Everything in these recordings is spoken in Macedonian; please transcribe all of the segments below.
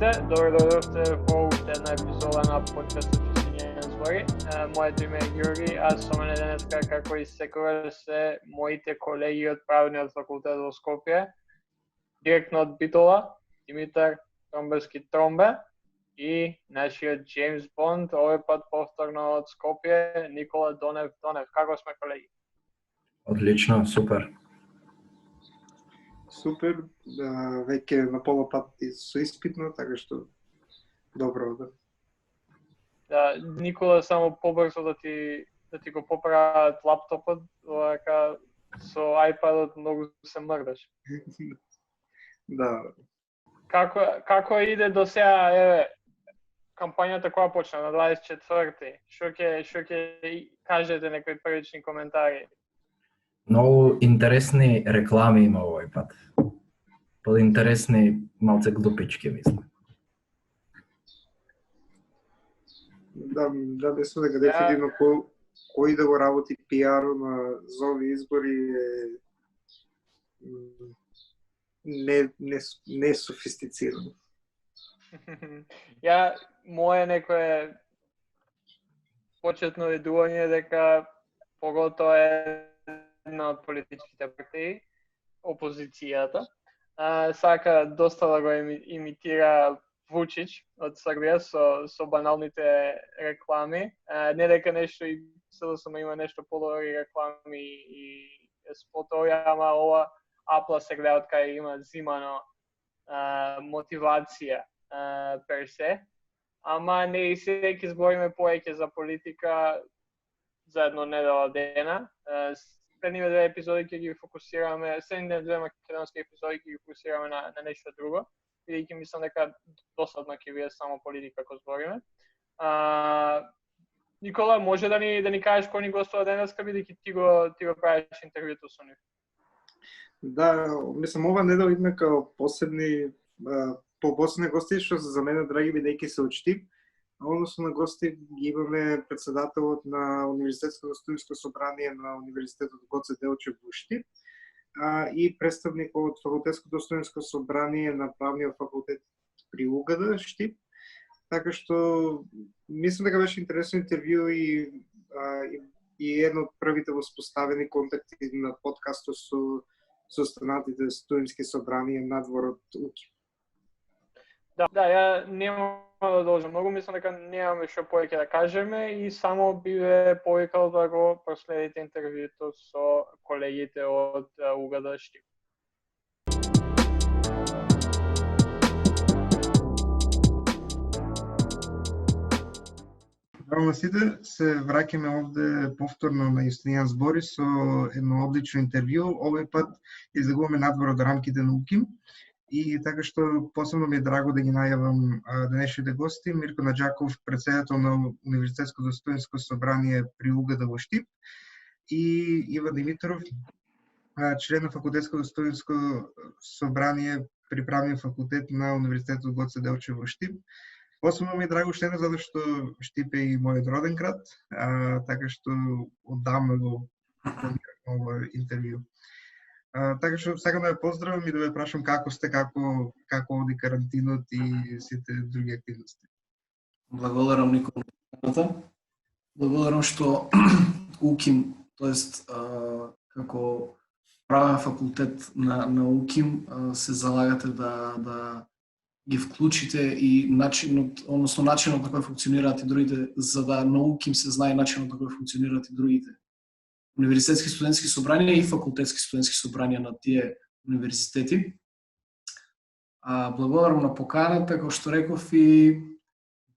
сите, добродојдовте во уште една епизода на подкастот Чичиња збори. Моето име е Ѓорги, а со мене денеска, како и секогаш, се моите колеги од Правниот факултет во Скопје, директно од Битола, Димитар Тромбевски Тромбе и нашиот Джеймс Бонд, овој пат повторно од Скопје, Никола Донев Донев. Како сме, колеги? Одлично, супер. Супер, веќе на пола пат со испитно, така што добро да. Да, Никола, само побрзо да ти го поправат лаптопот, така со iPad-от многу се мрдаш. Да. Како иде до сега, еве, кампањата која почна на 24-ти? Што ќе кажете, некои првични коментари? Многу интересни реклами има овој пат. Подинтересни, малце глупички, мислам. Да, мислам дека дефинитивно кој да го работи пиаро за овие избори е не софистицирано. Моје некое почетно ведување дека поготоа една од политичките партии, опозицијата, сака доста да го имитира Вучич од Србија со баналните реклами. Не дека нешто и СДСМ има нешто подобри реклами и спотови, ама ова апла се гледа од кај има зимано мотивација пер се. Ама не и се ќе збориме повеќе за политика за едно недела дена. Следниве две епизоди ќе ги фокусираме, следниве две македонски епизоди ќе ги фокусираме на нешто друго, бидејќи мислам дека досадно ќе биде само политика кога збориме. Никола, може да ни кажеш кој ни гостува денеска, бидејќи ти го правиш интервјуто со нив? Да, мислам ова недела идме као посебни гости, што за мене драги бидејќи се од Штип. Односно на гости ги имаме председателот на Универзитетското студентско собрание на Универзитетот Гоце Делчев во Штип и представникот од Факултетското студентско собрание на Правниот факултет при УГД Штип. Така што мислам дека беше интересно интервју и едно од првите воспоставени контакти на подкастот со останатите студентски собранија надвор од УКИ. Да, ја нема да должам многу, мислам дека немаме што повеќе да кажеме и само би ве повикал да го проследите интервјуто со колегите од УГД Штип. Здраво на сите, се враќаме овде повторно на Јустинијан збори со едно одлично интервју. Овој пат излегуваме надвор од рамките на УКИМ. И така што посебно ми е драго да ги најавам денешните гости, Мирко Наџаков, председател на Универзитетското студентско собрание при УГД во Штип, и Иван Димитров, член на Факултетското студентско собрание при Правниот факултет на Универзитетот Гоце Делчев во Штип. Посебно ми е драго уште затоа што Штип е и мојот роден град, така што оддавна го планирам овој интервју. Така што сакам да ве поздравам и да ве прашам како сте, како оди карантинот и сите други активности. Благодарам, Никола. Благодарам што УКИМ, тоест како правен факултет на УКИМ се залагате да ги вклучите и начинот на кој функционираат и другите, за да на УКИМ се знае начинот на кој функционираат и другите универзитетски студентски собранија и факултетски студентски собранија на тие универзитети. Благодарам на поканата, како што реков, и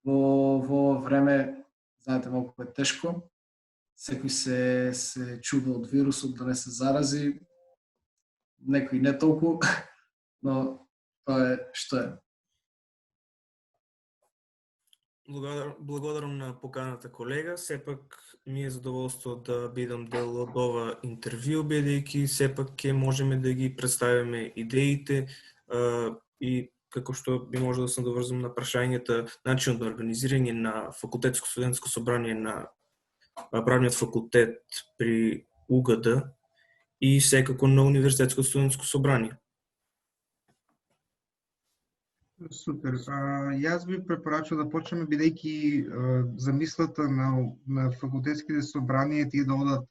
во време, знаете, малку е тешко. Секој се чува од вирусот да не се зарази, некој не толку, но тоа е што е. Благодарам на поканата, колега. Сепак ми е задоволство да бидам дел од ова интервју, бидејќи сепак ќе можеме да ги представиме идеите и како што би можел да се доврзам на прашањата, начинот на организирање на Факултетско студентско собрание на Правниот факултет при УГД и секако на Универзитетско студентско собрание. Супер. Јас би препорачал да почнеме, бидејќи замислата на факултетските собранија тие да одат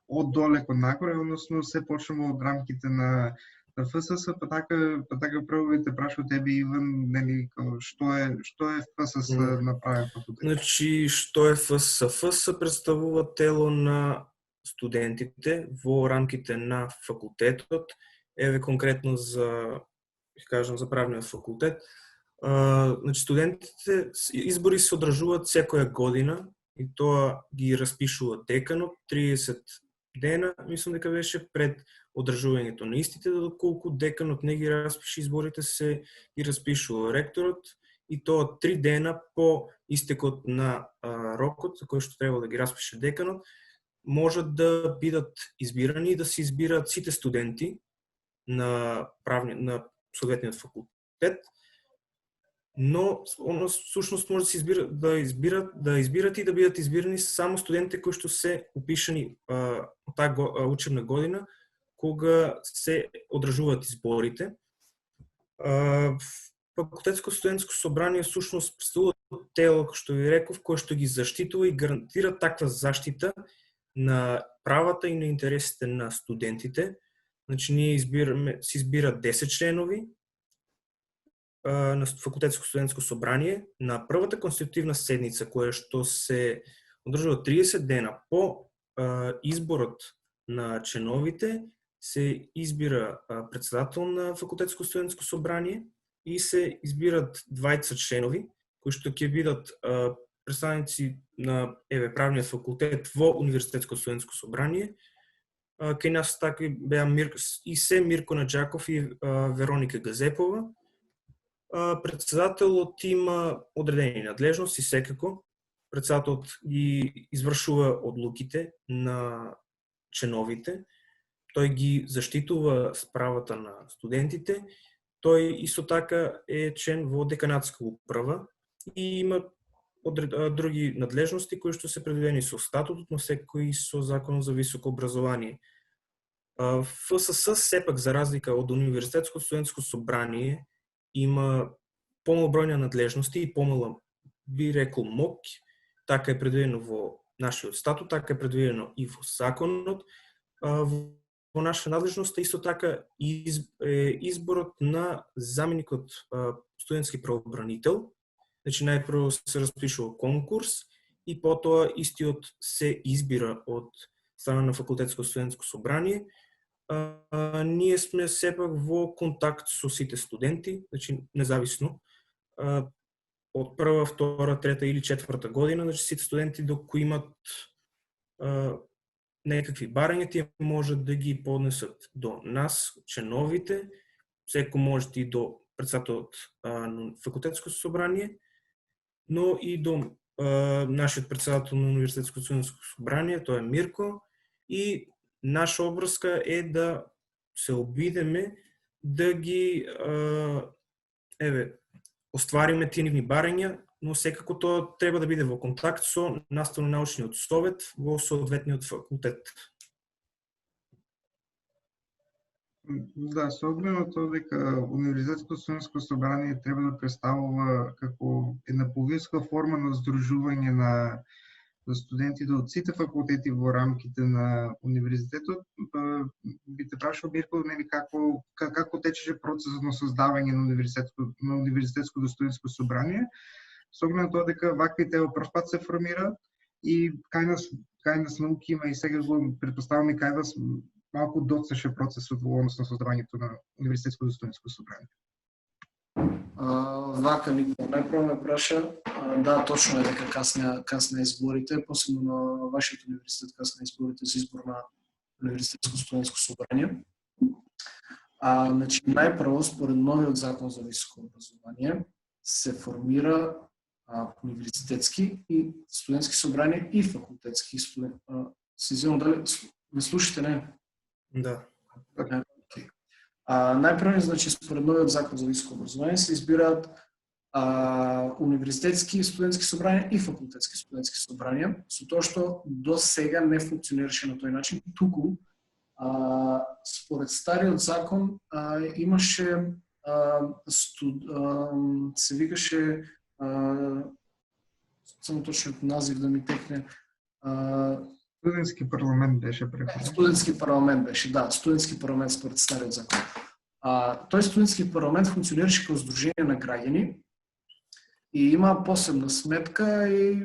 од доле кон нагоре, односно се почнеме од рамките на ФСС, па така прво би те прашал тебе, Иван, нели, што е ФСС направен факултет? Значи, што е ФСС? ФСС представува тело на студентите во рамките на факултетот. Еве конкретно за правниот факултет. Значи, студентите избори се одржуваат секоја година и тоа ги распишува деканот 30 дена, мислам дека беше пред одржувањето на истите, доколку деканот не ги распише изборите, се ги распишува ректорот и тоа 3 дена по истекот на рокот за кој што треба да ги распише деканот, можат да бидат избирани и да се избираат сите студенти на соодветниот факултет, но всушност може да избират и да бидат избирани само студентите кои што се упишани од таа учебна година кога се одржуваат изборите. Факултетско студентско собрание всушност представува тело, како што ви реков, кој што ги заштитува и гарантира таква заштита на правата и на интересите на студентите. Значи, ние се избират 10 членови на факултетско студентско собрание на првата конститутивна седница, која што се одржува 30 дена по изборот на членовите, се избира председател на факултетско студентско собрание и се избират 20 членови, кои што ќе бидат представници на правниот факултет во универзитетско студентско собрание. Кај нас така беа Мирко Наджаков и Вероника Газепова. Председателот има одредени надлежности секако. Председателот ги извршува одлуките на членовите. Тој ги заштитува правата на студентите. Тој исто така е член во деканатска управа и има други надлежности кои што се предвидени со статутот, но секој со Законот за високо образование. ФСС сепак, за разлика од универзитетско студентско собрание, има помал број на надлежности и помала, би рекол, моќ. Така е предвидено во нашиот статут, така е предвидено и во законот. Во наша надлежност исто така изборот на заменикот студентски правобранител. Значи, најпрво се распишува конкурс и потоа истиот се избира од страна на факултетско студентско собрание. Ние сме сепак во контакт со сите студенти, значи независно од прва, втора, трета или четврта година, значи сите студенти кои имат некакви барања, тие можат да ги поднесат до нас, членовите, секој може и до председателот на факултетско собрание, но и до нашиот председател на универзитетско студентско собрание, тоа е Мирко, и наша обврска е да се обидеме да ги оствариме тие нивни барања, но секако тоа треба да биде во контакт со наставно-научниот совет во соодветниот факултет. Да, со оглед на тоа дека универзитетско студентско собрание треба да представува како една повиска форма на здружување на студентите од сите факултети во рамките на универзитетот, би те прашал, Мирко, нели како течеше процесот на создавање на универзитетско студентско собрание, со оглед на тоа дека вакви тела прв пат се формираат и кај нас науки има и сега го претпоставаме кај вас малку доцнеше процесот во однос на создавањето на универзитетско студентско собрание. Вака, Никола, најпрво ме праша, да, точно е дека касна изборите, посебно на вашиот универзитет касна изборите за избор на универзитетско студентско собрание. Значи, најпрво, според новиот закон за високо образование, се формира универзитетски и студентски собрания и факултетски студенти. Се извинувам, дали ме слушате, не? Да. Најпрво, значи, според новиот закон за високо образование се избираат универзитетски студентски собрания и факултетски студентски собрания, со тоа што до сега не функционираше на тој начин, туку според стариот закон имаше се викаше, само точниот назив да ми текне, Студентски парламент беше преходен. Студентски парламент беше, да, студентски парламент според стариот закон. Тој студентски парламент функционираше како здружение на граѓани и има посебна сметка и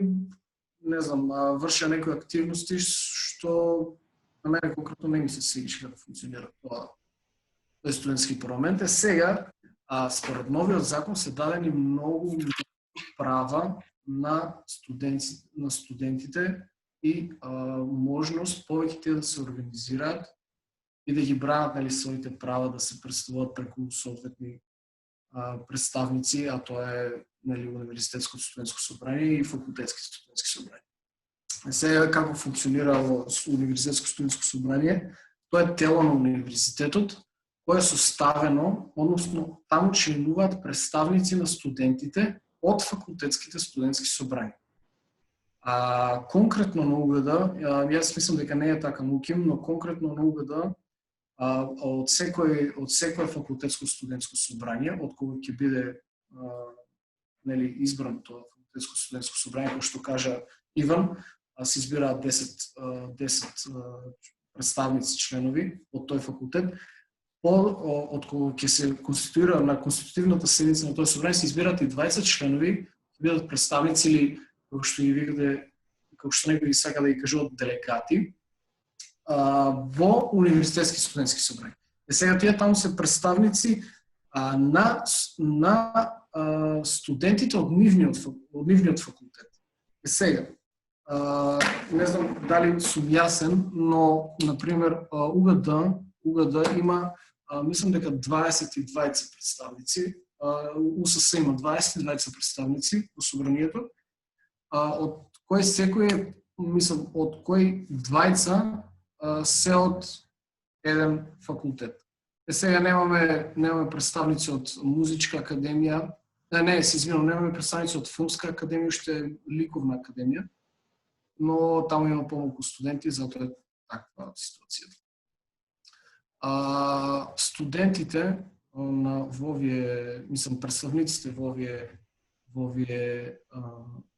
не знам, врши некои активности што на мене конкретно не ми се свигаше како функционира тој студентски парламент. Сега, според новиот закон се дадени многу права на студентите и можност повеќе тие да се организираат и да ги бранат, нали, своите права, да се представуваат преку соодветни представници, а тоа е, нали, универзитетското студентско собрание и факултетски студентски собрание. Сега како функционира универзитетско студентско собрание? Тоа е тело на универзитетот кое е составено, односно таму членуваат представници на студентите од факултетските студентски собрания. Конкретно на УГД, јас мислам дека не е така на УКИМ, но конкретно на УГД од секој факултетско студентско собрание, од кога ќе биде нели избран тоа факултетско студентско собрание, како што кажа Иван, се избираат 10 представници членови од тој факултет. Од кога ќе се конституира на конститутивната седница на тој собрание, се избираат и 20 членови, ќе бидат представници или како што ги викате, како што некои сака да ги кажуват делегати, во универзитетски студентски собрания. Сега тие таму се представници на студентите од нивниот факултет. Сега, не знам дали сум јасен, но, например, УГД има, мислам дека 22 представници, УСС има 22 представници во собранието, од кои секој, мислам, од кои двајца се од еден факултет. Сега немаме представници од музичка академија, немаме представници од филмска академија, уште е ликовна академија, но таму има помалку студенти, затоа е таква ситуацијата. Студентите во овие, мислам, представниците во овие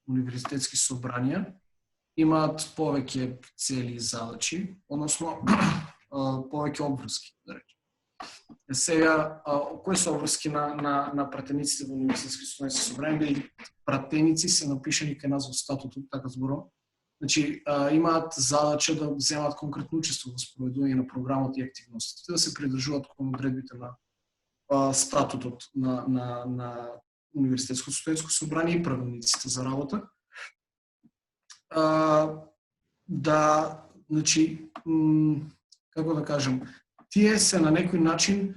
универзитетски собранија имаат повеќе цели и задачи, односно повеќе обврски, да речем. Сега, кои се обврски на пратениците во универзитетски студентски собрание? Пратеници се напишани кај нас во статутот, така зборам. Значи, имаат задача да земат конкретно учество во спроведување на програмот и активностите, да се придржуваат кон одредбите на статутот на универзитетско студентско собрание и правилниците за работа. Значи, како да кажем, тие се на некој начин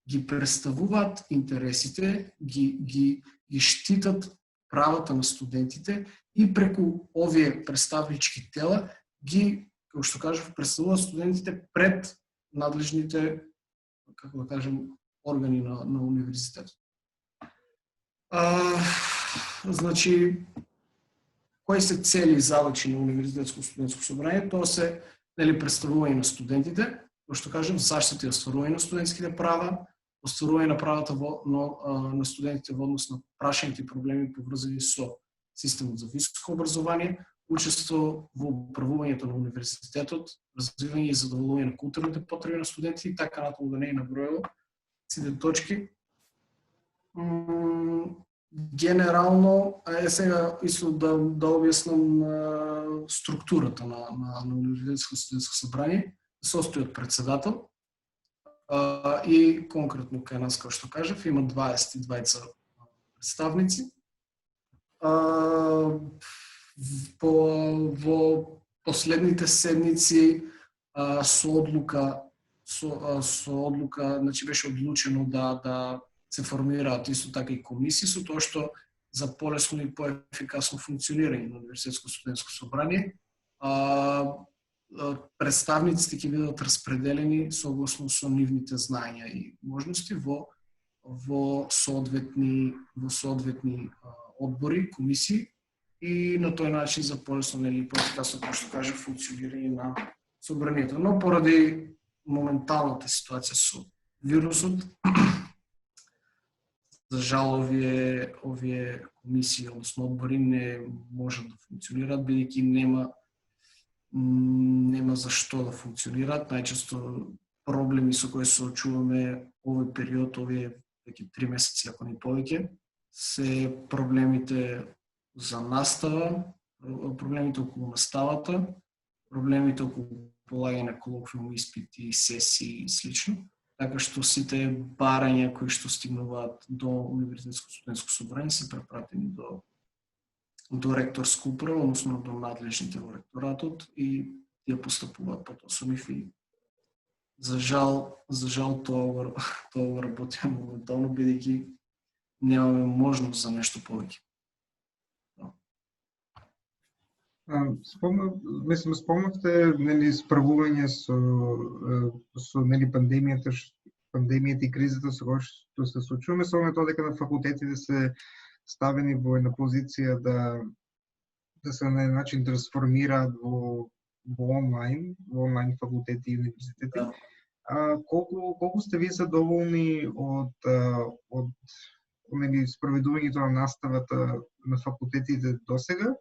ги представуваат интересите, ги штитат правата на студентите и преку овие представнички тела ги, како што кажав, представуваат студентите пред надлежните, како да кажем, органи на универзитетот. Значи, кои се цели и задачи на универзитетско студентско собрание? Тоа се представување на студентите, како што кажем, заштита и остварување на студентските права, остварување на правата на студентите во однос на прашањето и проблеми поврзани со системот за високо образование, учество во управувањето на универзитетот, развивање и задоволување на културните потреби на студенти и така натаму, да не е набројало сите точки. Генерално, сега исто да објаснам структурата на универзитетско студентско собрание, состои од председател и конкретно кај нас, како што кажав, има 22 представници. Во последните седници со одлука, значи беше одлучено да се формираат исто така и комисии, со тоа што за полесно и поефикасно функционирање на универзитетско студентско собрание, представниците ќе бидат распределени согласно со нивните знаења и можности во соодветни одбори, комисии и на тој начин за полесно или поефикасно, како што кажа, функционирање на собранието. Но поради моменталната ситуација со вирусот, За жал, овие комисии, односно одбори не можат да функционираат, бидејќи нема за што да функционираат. Најчесто проблеми со кои се очуваме овој период, овие 3 месеци, ако не повеќе, се проблемите за настава, проблемите околу наставата, проблемите околу полагање на колоквиум испити, сесии и слично. Така што сите барања кои што стигнуваат до Универзитетско студентско собрание се препратени до ректорска управа, односно до надлежните во ректоратот и тие постапуваат потоа со нив и за жал тоа го работиме моментално, бидејќи немаме можност за нешто повеќе. Спомнавте справување со пандемијата и кризата со која што се случуваме, со тоа дека на факултетите се ставени во една позиција да се на еден начин трансформираат во онлайн факултети и универзитети. Колку сте вие задоволни од спроведувањето на наставата на факултетите досега?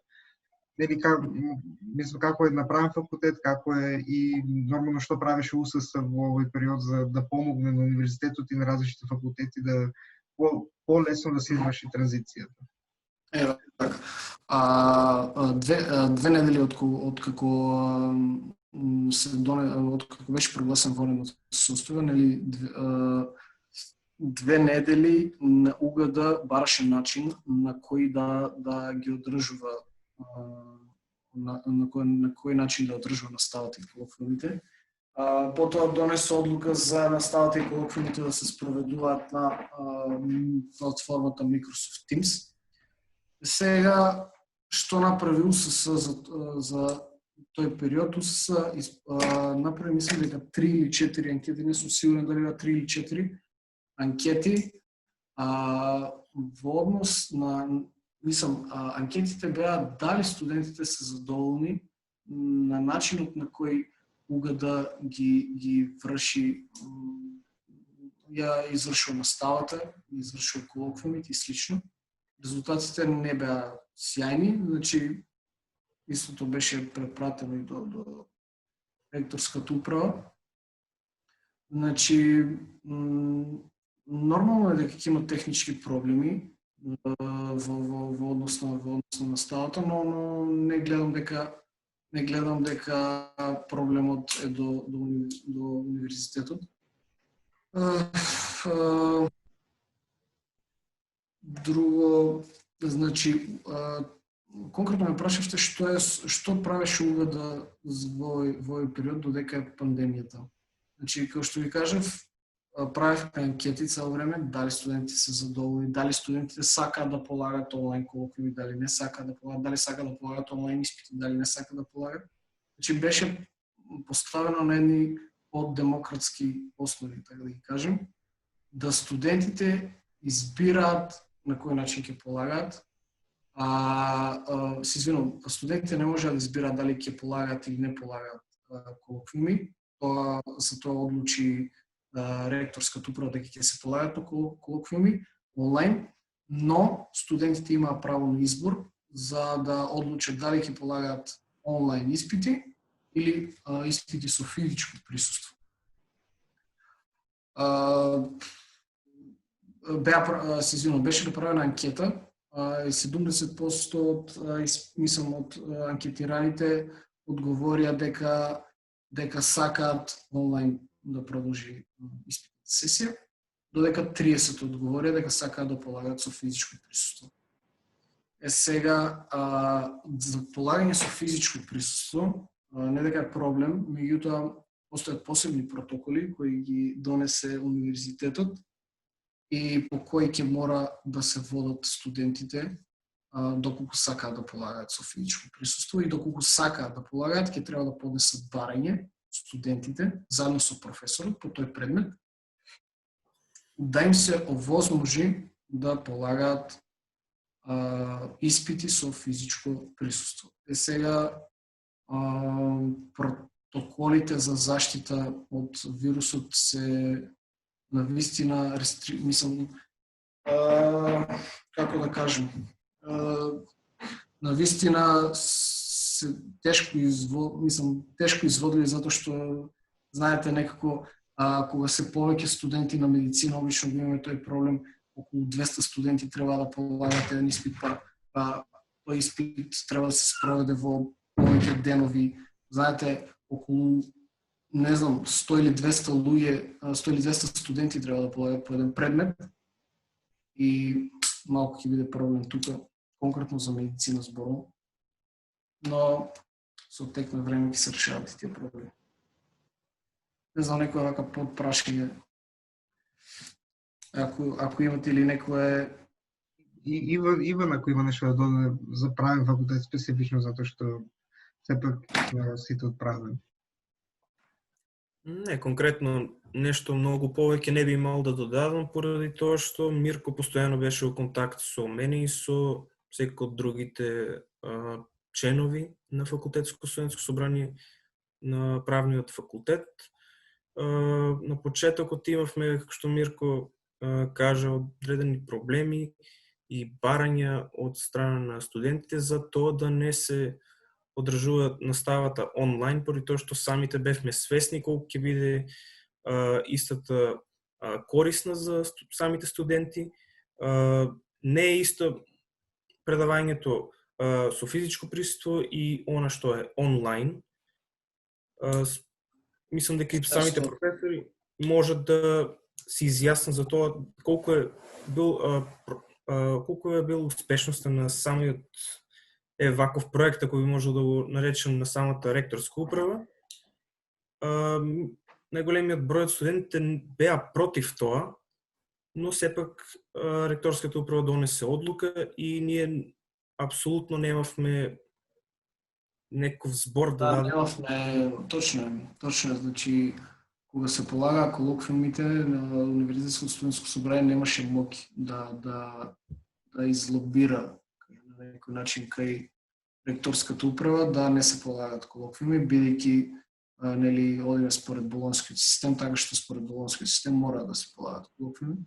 Како е направен факултет, како е и нормално што правеше УСС во овој период за да помогне на универзитетот и на различните факултети да по-лесно да се изврши транзицијата. Ева така. Две недели од како беше прогласен вонредно состојба, две недели на УГД бараше начин на кој да ги одржува на кој начин да одржува наставата и колоквиумите. Потоа донесе одлука за наставата и колоквиумите да се спроведуваат на платформата Microsoft Teams. Сега, што направи УСС за тој период? УСС направи, мислам дека 3 или 4 анкети, не сум сигурен дали 3 или 4 анкети во однос на анкетите беа дали студентите се задоволни на начинот на кој УГД ги врши, ја извршува наставата, извршува колоквиумите и слично. Резултатите не беа сјајни, значи истото беше препратено и до ректорската управа. Значи нормално е дека има технички проблеми во однос на наставата, но не гледам дека проблемот е до универзитетот. Друго, значи, конкретно ме прашавте што правеше УГД во овој период додека е пандемијата. Значи, како што ви кажав, правевме анкети цело време, дали студентите се задоволни, дали студентите сакаат да полагат онлайн колоквиуми, дали не сакаат да полагат, дали сакаат да полагат онлайн испити, дали не сакаат да полагат. Значи беше поставено на едни по-демократски основи, така да ги кажем, да студентите избираат на кој начин ќе полагаат. Се извинувам, студентите не можат да избираат дали ќе полагат или не полагат колоквиуми. За тоа одлучи ректорската управа дека ќе се полагат колоквиуми онлайн, но студентите имаат право на избор за да одлучат дали ќе полагат онлайн испити или испити со физичко присуство. Беше направена анкета и 70% од анкетираните одговорија дека сакаат онлайн да продолжи испитната сесија, додека 30 одговорија дека сакаат да полагат со физичко присуство. Сега, за полагање со физичко присуство, не дека е проблем, меѓутоа постојат посебни протоколи кои ги донесе универзитетот и по кои ќе мора да се водат студентите доколку сакаат да полагаат со физичко присуство и доколку сакаат да полагаат, ќе треба да поднесат барање студентите, заедно со професорот по тој предмет, да им се овозможи да полагаат испити со физичко присуство. Сега протоколите за заштита од вирусот се навистина како да кажем, навистина се тешко изводили затоа што знаете некако кога се повеќе студенти на медицина, обично имаме тој проблем, околу 200 студенти треба да полагат еден испит, па тој испит треба да се спроведе во повеќе денови. Знаете, околу не знам 100 или 200 луѓе, 100 или 200 студенти треба да полагат по еден предмет и малку ќе биде проблем тука, конкретно за медицина зборувам. Но со тек на време ќе се решават и тие проблеми. Не знам, некој вака подпрашање. Ако имате или некој Иван, ако има нешто да додаде за правен факултет специфично, затоа што сепак сите од правен. Не, конкретно нешто многу повеќе не би имал да додадам, поради тоа што Мирко постојано беше во контакт со мене и со секој од другите членови на факултетско студентско собрание на правниот факултет. На почетокот имавме, како што Мирко кажа, одредени проблеми и барања од страна на студентите за тоа да не се одржува наставата онлайн, поради тоа што самите бевме свесни колку ќе биде истата корисна за самите студенти. Не е исто предавањето со физичко присуство и она што е онлайн. Мислам дека и самите професори можат да се изјаснат за тоа колку е бил успешноста на самиот ваков проект, ако би можел да го наречем, на самата ректорска управа. Најголемиот број од студентите беа против тоа, но сепак ректорската управа донесе одлука и ние апсолутно немавме некој збор да дадем. Немавме, точно, значи кога се полага колоквиумите на Универзитетско студентско собрание немаше моќ да излобира на некој начин кај ректорската управа да не се полагат колоквиуми, бидејќи нели одиме според болонскиот систем, така што според болонскиот систем мора да се полагат колоквиуми.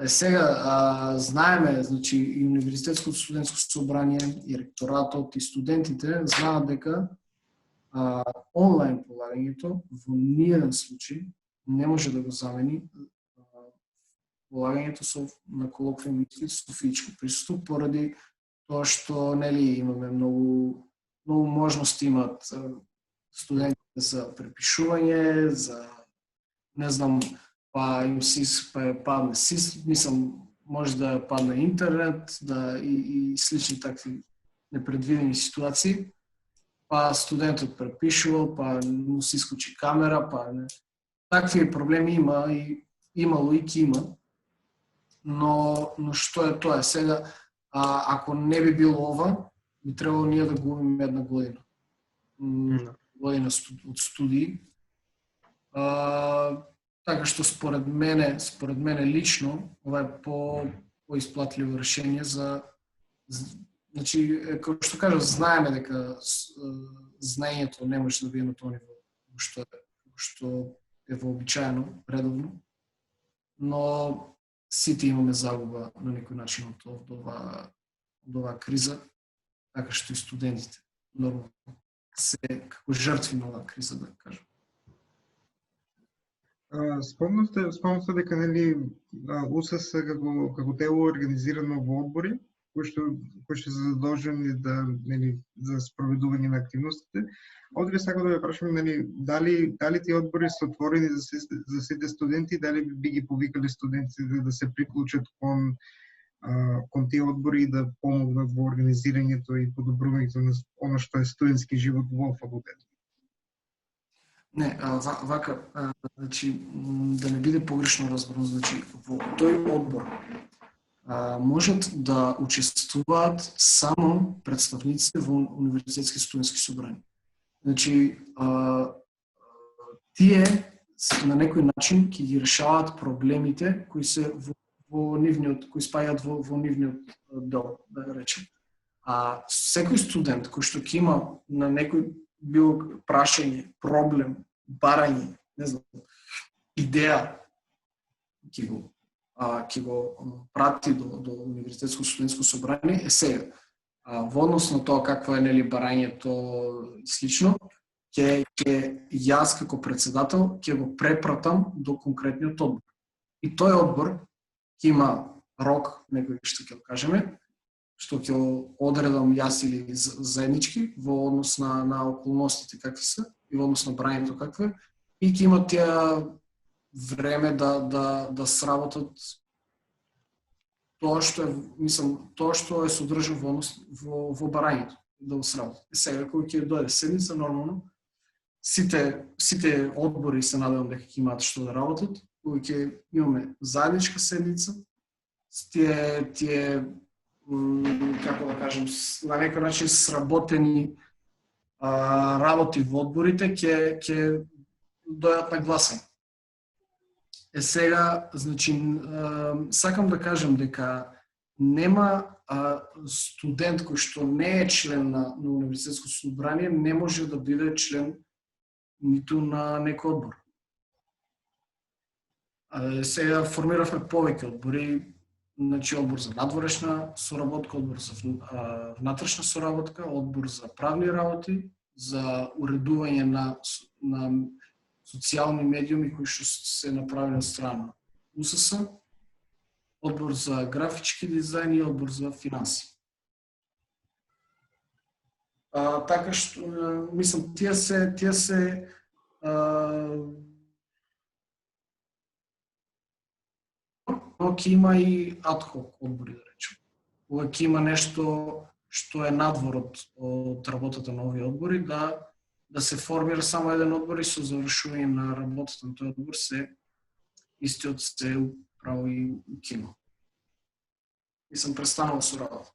Сега знаеме, значи и Универзитетското студентско собрание, и ректоратот, и студентите знаат дека онлайн полагањето во ниеден случај не може да го замени полагањето на колоквиум со физичко присуство, поради тоа што нели имаме многу можности имаат студентите за препишување, за не знам, па им падне мислам, може да падне интернет, и слични такви непредвидени ситуации. Па студентот препишувал, па му се исклучи камера, па не. Такви проблеми има и имало и ќе има. Но што е тоа? Сега, ако не би било ова, би требало ние да губиме една година. Година од студии. Така што според мене лично, ова е по-исплатливо решение за значи, како што кажав, знаеме дека знаењето не може да биде на тоа ниво, што е вообичаено, редовно, но сите имаме загуба на некој начин од оваа криза, така што и студентите нормално се како жртви на оваа криза, да кажам. Спомнавте дека нели УСС како тело организирано во одбори кои што се задолжени за спроведување на активностите. Овде би сакал да ве прашам дали тие одбори се отворени за сите студенти, дали би ги повикале студентите да се приклучат кон тие одбори и да помогнат во организирањето и подобрувањето на она што е студентски живот во факултетот. Не, вака, значи, да не биде погрешно разбрано, значи, во тој одбор можат да учествуваат само представниците во универзитетски студентски собрани. Значи, тие на некој начин ќе ги решаваат проблемите кои се кои спаѓаат во нивниот дел, да речем. Секој студент кој што ќе има на некој било прашање, проблем, барање, не знам, идеја, ќе го ќе го прати до Универзитетско студентско собрание е сега. Во однос на тоа какво е нели барањето и слично, ќе јас како председател ќе го препратам до конкретниот одбор. И тој одбор ќе има рок, некој што ќе кажеме, што ќе одредам јас или заеднички во однос на околностите какви се и во однос на барањето какво е, и ќе има тие време да сработат тоа што е содржано во барањето, да го сработат. Сега кога ќе дојде седница, нормално сите одбори се надевам дека ќе имаат што да работат, кога ќе имаме заедничка седница, тие како да кажем, на некој начин сработени работи во одборите ќе дојдат на гласање. Сега, значи, сакам да кажем дека нема студент кој што не е член на Универзитетско собрание, не може да биде член ниту на некој одбор. Сега формиравме повеќе одбори, значи одбор за надворешна соработка, одбор за внатрешна соработка, одбор за правни работи, за уредување на социјални медиуми кои што се направени од страна УСС, одбор за графички дизајн и одбор за финанси. Така што, мислам, тие се но ќе има и адхок одбори, да речем. Кога ќе има нешто што е надвор од работата на овие одбори, да се формира само еден одбор и со завршување на работата на тој одбор истиот се право и укинува. И сам престанал со работа.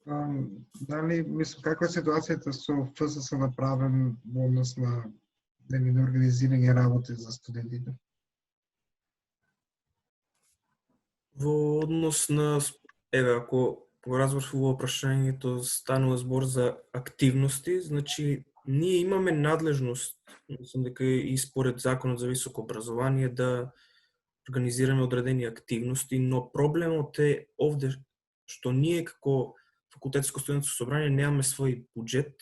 Дали, мислам, каква е ситуацијата со ФСС направен во однос на организирање работи за студентите? Во однос на, ако го разбрав во прашањето станува збор за активности, значи ние имаме надлежност, мислам дека и според Законот за високо образование да организираме одредени активности, но проблемот е овде што ние како Факултетско студентско собрание немаме свој буџет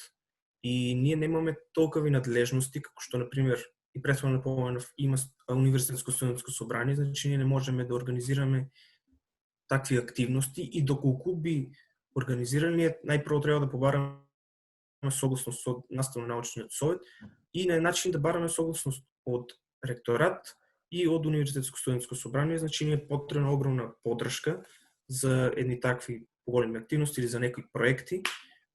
и ние немаме толкови надлежности како што на пример и претходно напоменав има Универзитетско студентско собрание, значи ние не можеме да организираме такви активности и доколку би организирани, најпрво треба да побараме согласност од наставно-научниот совет и на начин да бараме согласност од ректорат и од Универзитетско студентско собрание, значи ни е потребна огромна поддршка за едни такви поголеми активности или за некои проекти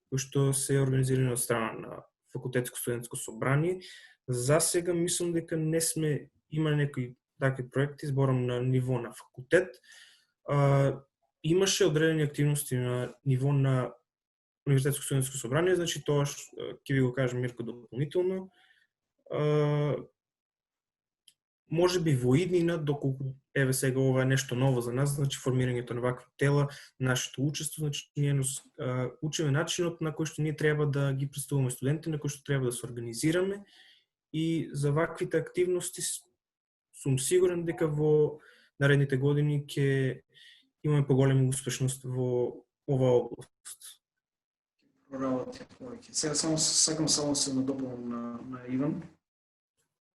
кои што се организирани од страна на Факултетско студентско собрание. За сега мислам дека не сме имали некои такви проекти, зборам на ниво на факултет. Имаше одредени активности на ниво на Универзитетско студентско собрание, значи тоа ќе ви го кажам Мирко дополнително. Може би во иднина, доколку еве сега ова е нешто ново за нас, значи формирањето на вакви тела, нашето учество, значи ние учиме начинот на кој што ние треба да ги представуваме студентите, на кој што треба да се организираме и за ваквите активности сум сигурен дека во наредните години ќе имаме поголема успешност во оваа област. Работи повеќе. Сега сакам само се надополнам на Иван.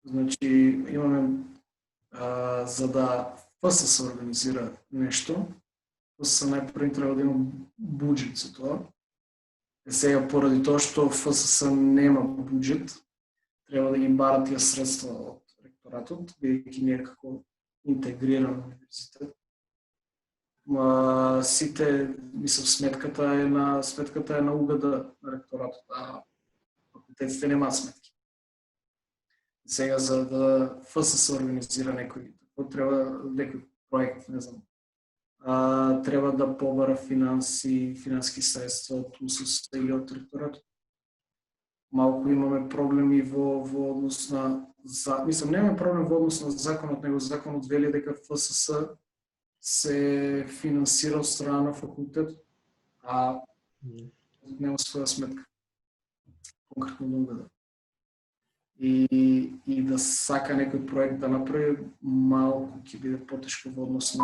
Значи, имаме, за да ФСС организира нешто, ФСС најпрво треба да има буџет за тоа. Сега, поради тоа што ФСС нема буџет, треба да ги бара тие средства од ректоратот, бидејќи ние како интегриран универзитет. Сите, мислам, сметката е на УГД на ректоратот, а факултетите немаат сметки. Сега, за да ФСС организира некој проект, не знам, треба да побара финански средства од УСС или од ректоратот. Малку имаме проблеми во однос на... Мислам, немаме проблем во однос на законот, него законот вели дека ФСС се финансира од страна на факултет, а нема своја сметка. Конкретно да угада. и да сака некој проект да направи, малку ќе биде потешко во однос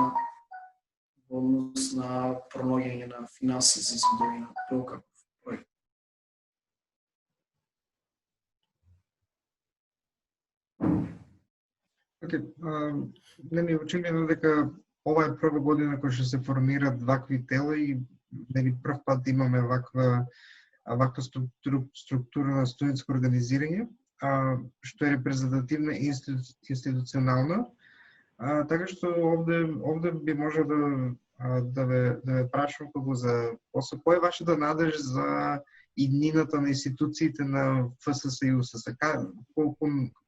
на пронаоѓање на финанси за изведување на било каков проект. Нели очигледно дека ова е прва година која што се формираат вакви тела и нели прв пат имаме ваква структура на студентско организирање, што е репрезентативна и институционална. Така што овде би можел да ве прашам како за посебно кој е вашата надеж за иднината на институциите на ФСС и УСС?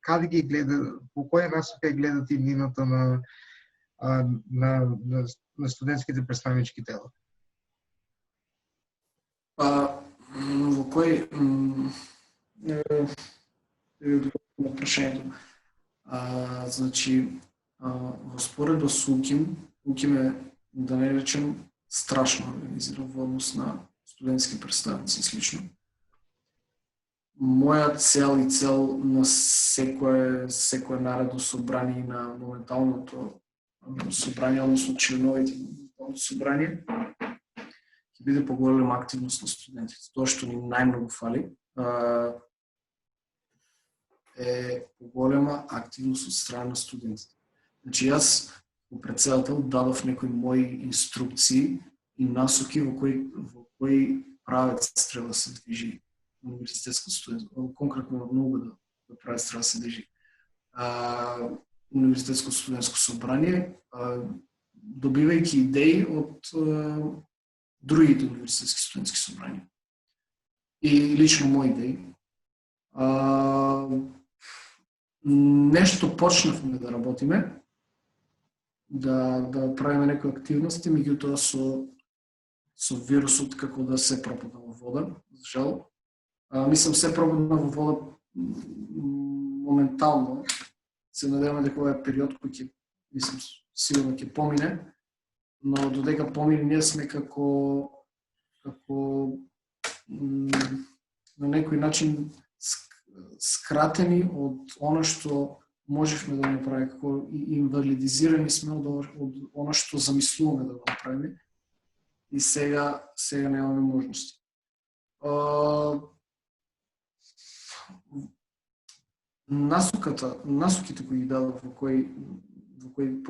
Каде ги гледа, по која насока гледат иднината на студентските представнички тела? Во кој на прашањето. Значи, во споредба со УКИМ е, да не речем, страшно организиран во однос на студентски представници и слично. Моја цел и цел на секое наредно собрание на моменталното собрание, односно членовите на моменталното собрание, ќе биде поголема активност на студентите. Тоа што ни најмногу фали е поголема активност од страна на студентите. Значи, јас во председател дадов некои мои инструкции и насоки во кој правец треба да се движи универзитетско студентско, конкретно на УГД да правец треба да се движи универзитетско студентско собрание, добивајќи идеи од другите универзитетски студентски собрања. И лично мои идеи. Нешто почнавме да работиме, да правиме некои активности, меѓутоа со вирусот како да се пропадна во вода, за жал. Мислам, се пропадна во вода моментално. Се надеваме дека ова е период кој ќе, мислам, сигурно ќе помине, но додека помине ние сме како на некој начин скратени од она што можевме да направиме, како инвалидизирани сме од она што замислуваме да го направиме и сега немаме можности. Насоките кои ги дадов по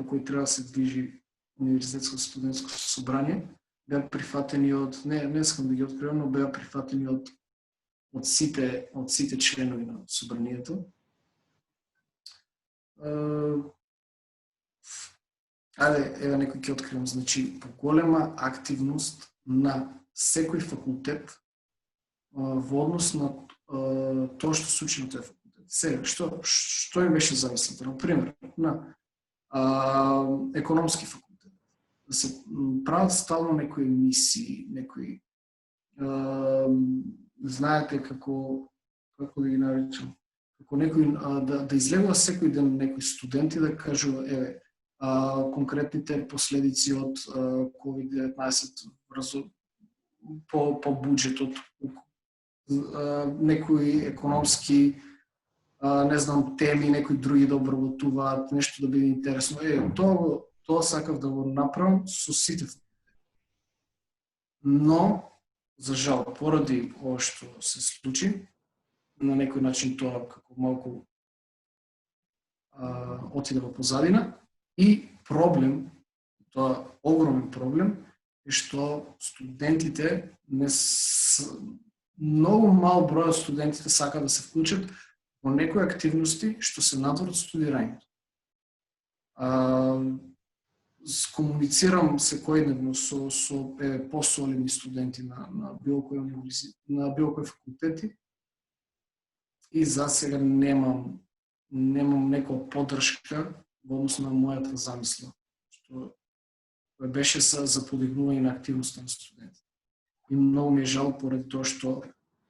кои треба да се движи универзитетско студентско собрание, беа прифатени од, не искам да ги откривам, но беа прифатени од сите членови на собранието. Еве некој ќе откривам, значи поголема активност на секој факултет во однос на тоа што се учи на тој факултет. Сега, што им беше замислата? Например, на економски факултет. Да се прават стално некои емисии, некои знаете како да ги наречам, како некој да излегува секој ден некои студенти да кажува еве конкретните последици од COVID-19 по буџетот, некои економски не знам теми, некои други да обработуваат, нешто да биде интересно. Тоа сакав да го направам со сите факултети. Но за жал, поради ова што се случи, на некој начин тоа како малку отиде во позадина и проблем, тоа огромен проблем, е што студентите многу мал број од студентите сака да се вклучат во некои активности што се надвор од студирањето. Комуницирам секојдневно со посолидни студенти на било кој факултети и за сега немам некоја поддршка во однос на мојата замисла, што беше за подигнување на активноста на студентите. И многу ми е жал поради тоа што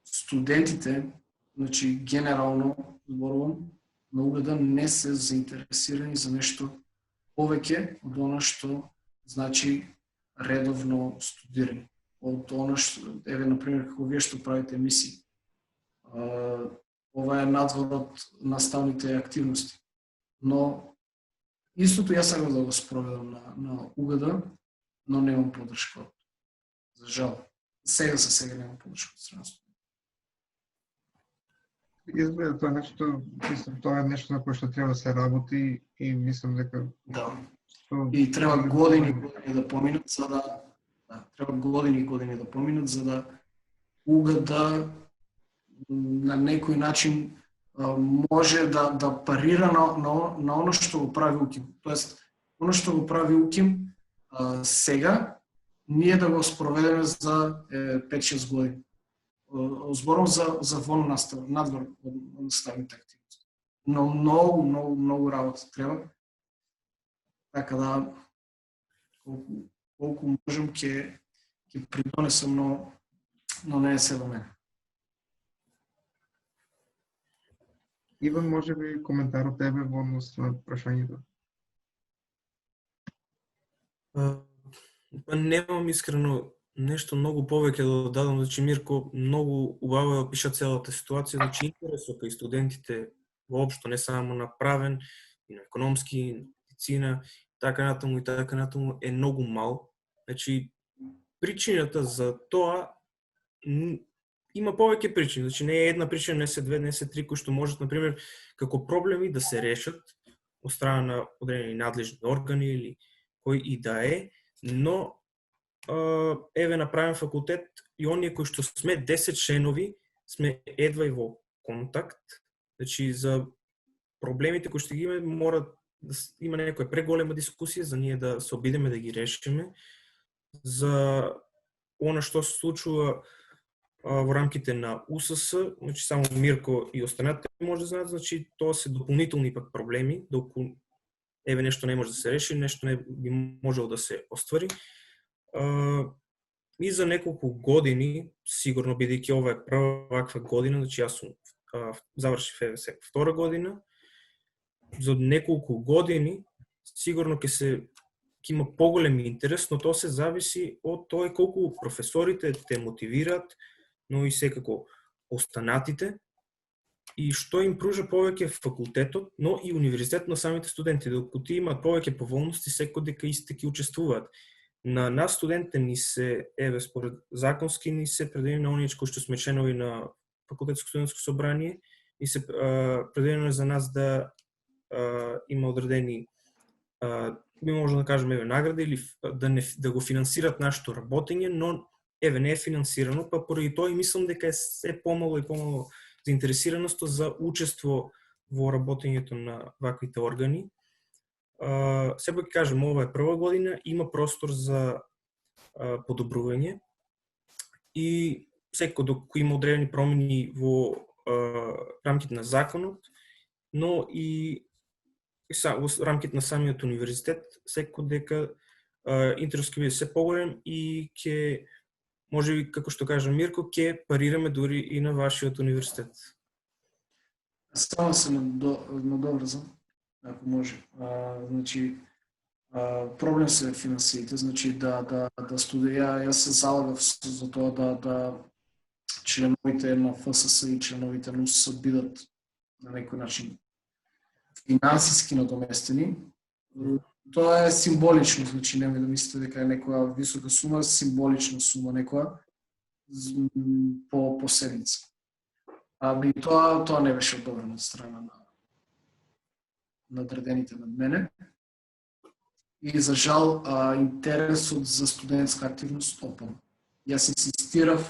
студентите, значи генерално зборувам, на УГД не се заинтересирани за нешто повеќе од она што значи редовно студирање. Од она што, еве, например, како вие што правите емисии. ова е надвор од наставните активности. Но истото јас сакам да го спроведам на УГД, но немам поддршка. За жал. Сега немам поддршка од страна. Изгледа тоа нешто, мислам, тоа е нешто на кое што треба да се работи и мислам дека Да. И треба години да поминат за да години да поминат за да УГД на некој начин може да парира на оно што го прави УКИМ. Тоест, оно што го прави УКИМ сега, ние да го спроведеме за 5-6 години. Зборам за вон настав, надвор од наставните активности. Но многу работа треба. Така да, колку можем ќе придонесам, но не е се до мене. Иван, може би коментар од тебе во однос на прашањето? Немам искрено нешто многу повеќе да додадам, значи Мирко многу убаво ја опиша целата ситуација, значи интересот кај студентите воопшто не само на правен, и на економски, и на медицина, така натаму е многу мал. Значи причината за тоа има повеќе причини, значи не е една причина, не се две, не се три, кои што можат, например, како проблеми да се решат од страна на одредени надлежни органи или кој и да е, но еве направен факултет и оние кои што сме 10 членови сме едва и во контакт, значи за проблемите кои што ги имаме мора да има некоја преголема дискусија за ние да се обидеме да ги решиме. За она што се случува во рамките на УСС, значи само Мирко и останатите може да знаат, значи тоа се дополнителни пак проблеми, доколку еве нешто не може да се реши, нешто не би можело да се оствари. И за неколку години, сигурно бидејќи ова е прва ваква година, значи јас сум завршив ФВС втора година, за неколку години сигурно ќе има поголем интерес, но тоа се зависи од тоа колку професорите те мотивираат, но и секако останатите, и што им пружа повеќе факултетот, но и универзитет на самите студенти. Докато ти имаат повеќе поволности, секој дека истите ќе учествуваат. На нас студентите ни се, според законски ни се предвидено на оние кои што сме членови на факултетско студентско собрание и се предвидено за нас да има одредени би може да кажеме награди или да го финансират нашето работење, но не е финансирано, па поради тоа и мислам дека е се помало и помало заинтересираност за учество во работењето на ваквите органи. Сепак ќе кажем, ова е прва година, има простор за подобрување и секој докато има одредени промени во рамките на законот, но и во рамките на самиот универзитет, секој дека интерес ќе биде се поголем и ќе, може би, како што кажа Мирко, ќе парираме дури и на вашиот универзитет. Само се надоврзам, ако може. Значи, проблем се финансиите, значи да јас се залагав за тоа да членовите на ФСС и членовите на УСС бидат на некој начин финансиски надоместени. Тоа е символично, значи немој да мислите дека е некоја висока сума, символична сума некоја по седмица. И тоа не беше одобрено од страна на надредените над мене. И за жал интересот за студентска активност опадна. Јас инсистирав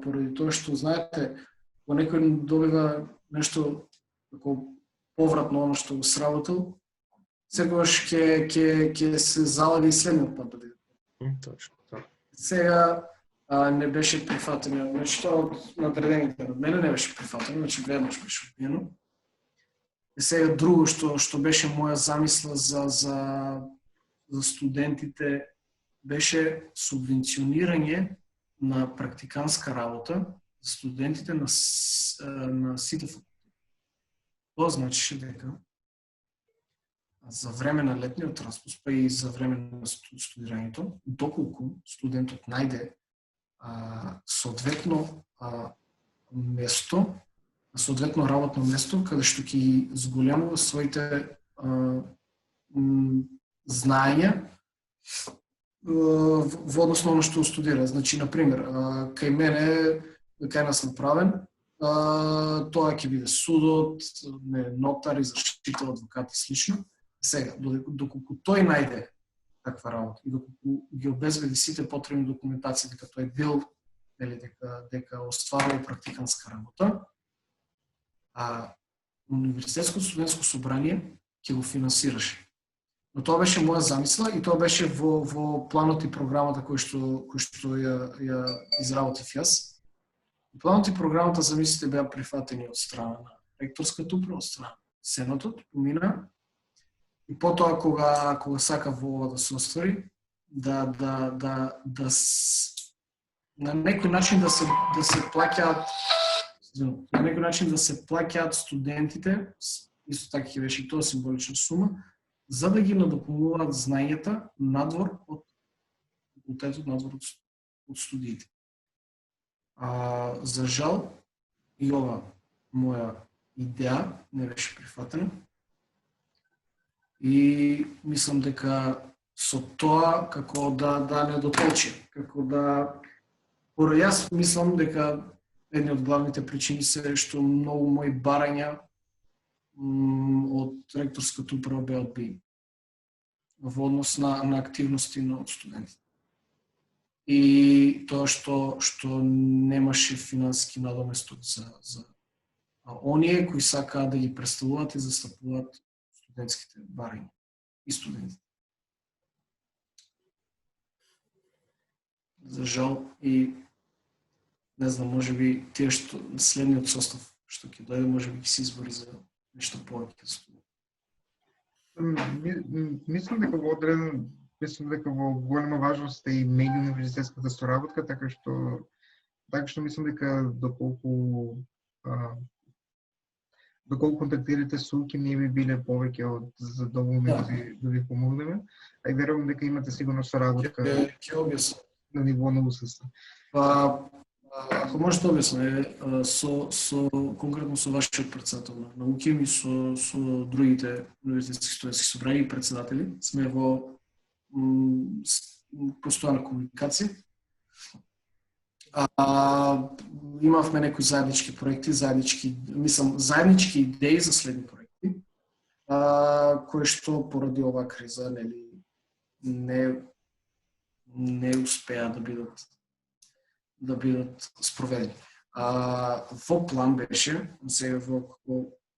поради тоа што знаете, кога некој добива нешто како повратно оно што го сработил, секогаш ќе се залага и следниот пат да биде. Точно, да. Сега не беше прифатено, значи тоа од надредените над мене не беше прифатено, значи веднаш беше одбиено. И сега друго што беше моја замисла за студентите беше субвенционирање на практиканска работа за студентите на сите факултети. Тоа значише дека за време на летниот распуст, па и за време на студирањето, доколку студентот најде соодветно место соодветно работно место каде што ќе зголемува своите знаења во однос на оно што студира. Значи, на пример, кај мене, кај нас направен, тоа ќе биде судот, нотар, извршител, адвокат и слично. Сега, доколку тој најде таква работа и доколку ги обезбеди сите потребни документации дека тој бил, дека остварува практиканска работа, Универзитетското студентско собрание ќе го финансираше. Но тоа беше моја замисла и тоа беше во планот и програмата кој што ја изработив јас. Планот и програмата, замислите, беа прифатени од страна на ректорската управа, од страна на Сенатот, помина. И потоа кога сака во ова да се оствари, на некој начин да се плаќаат, на некој начин да се плаќаат студентите, исто така ќе беше и тоа символична сума, за да ги надополнуваат знаењата надвор од факултетот, надвор од студиите. За жал, и ова моја идеја не беше прифатена. И мислам дека со тоа како да не дотолчи, како да... Поради јас мислам дека едни од главните причини се што многу мои барања од ректорската управа беа одбиени во однос на активности на студентите. И тоа што немаше финансиски надоместок за оние кои сакаат да ги представуваат и застапуваат студентските барања и студентите. За жал и не знам, може би тие што следниот состав што ќе дојде, може би ќе се избори за нешто повеќе за студенти. Мислам дека во голема важност е и меѓууниверзитетската соработка, така што мислам дека доколку контактирате со УКИМ не би биле повеќе од задоволни да ви помогнеме, а и верувам дека имате сигурно соработка Ќе објаснам на ниво на УСС. Ако може да објасне, конкретно со вашиот председател на УКИМ и со другите универзитетски студентски собрања и председатели, сме во постојана комуникација. Имавме некои заеднички проекти, заеднички идеи за следни проекти, кои што поради оваа криза не успеа да бидат спроведени. Во план беше, сега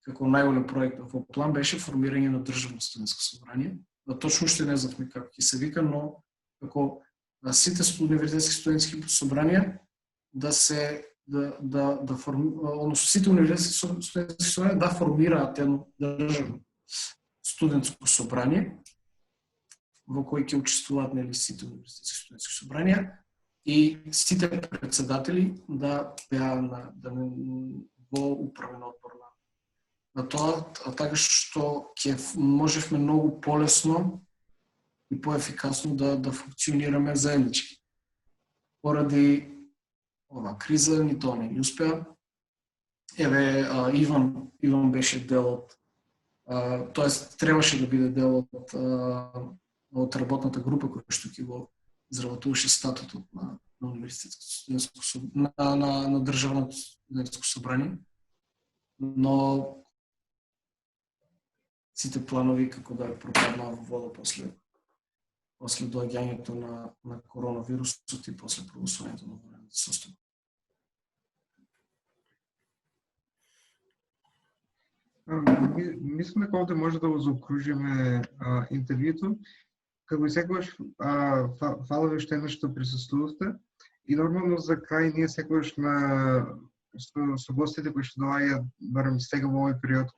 како најголем проект во план беше формирање на државно студентско собрание. Точно што не знавме како ќе се вика, но како сите универзитетски студентски собрања сите универзитетски студентски собрања да формираат едно државно студентско собрание во кој ќе учествуваат сите универзитетски студентски собрања и сите председатели да беа во управен одбор на тоа, така што ќе можевме многу полесно и поефикасно да функционираме заеднички. Поради ова криза ни тоа не успеа. Еве, Иван беше дел од, тоест требаше да биде дел од работната група која што ќе го изработуваше статутот на универзитетското студентско на државното студентско собрание, но сите планови како да пропаднаа во вода после доаѓањето на коронавирусот и после прогласувањето на военната состојба. Мислам дека овде може да го заокружиме интервјуто. Како и секогаш, фала ви уште еднаш што присуствувавте. И нормално за крај ние секогаш со гостите кои што доаѓаат, барем сега во овој период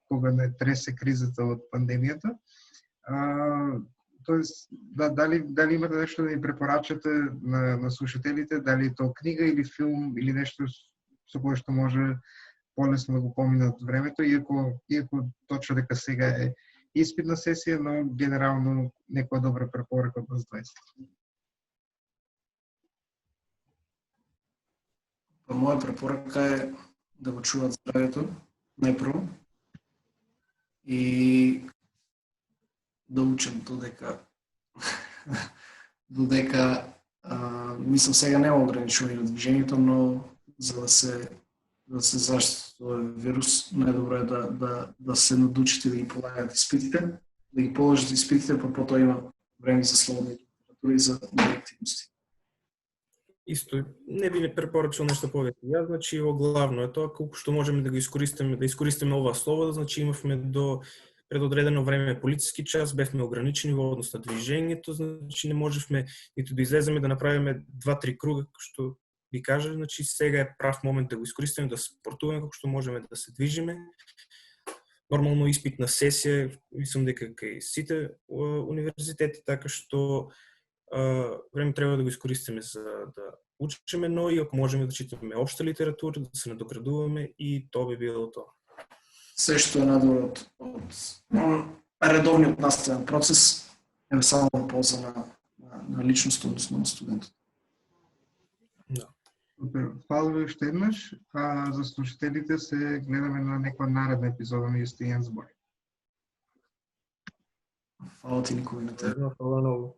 кога не тресе кризата од пандемијата. Тоест, дали имате нешто да ни препорачате на слушателите, дали е тоа книга или филм или нешто со кое што може полесно да го поминат времето, иако точно дека сега е испитна сесија, но генерално некоја добра препорака од нас 20. Моја препорака е да го чуваат здравјето, најпрво. И да учам додека мислам сега нема ограничување на движењето, но за да се заштити тој вирус, најдобро е да се надучите да ги полагате испитите, да ги положите испитите, па потоа има време за слободна литература и за други активности. Исто, не би не препорачал нешто повеќе. Ја, значи, главно е тоа колку што можеме да искористиме оваа слобода, значи имавме до предодредено време полициски час, бевме ограничени во однос на движењето, значи не можевме ниту да излеземе да направиме 2-3 круга, што би кажа, значи сега е прав момент да го искористиме, да спортуваме колку што можеме да се движиме. Нормално испитна сесија, мислам дека кај сите универзитети, така што време треба да го искористиме за да учиме, но и ако можеме да читаме општа литература, да се надоградуваме и тоа би било тоа. Се што е надвор од редовниот наставен процес е само во полза на личност, односно на студентот. Да. Супер. Фала ви уште еднаш, а за слушателите се гледаме на некоја наредна епизода на Јустинијан збори. Фала ти, Никола, и на тебе. Фала многу.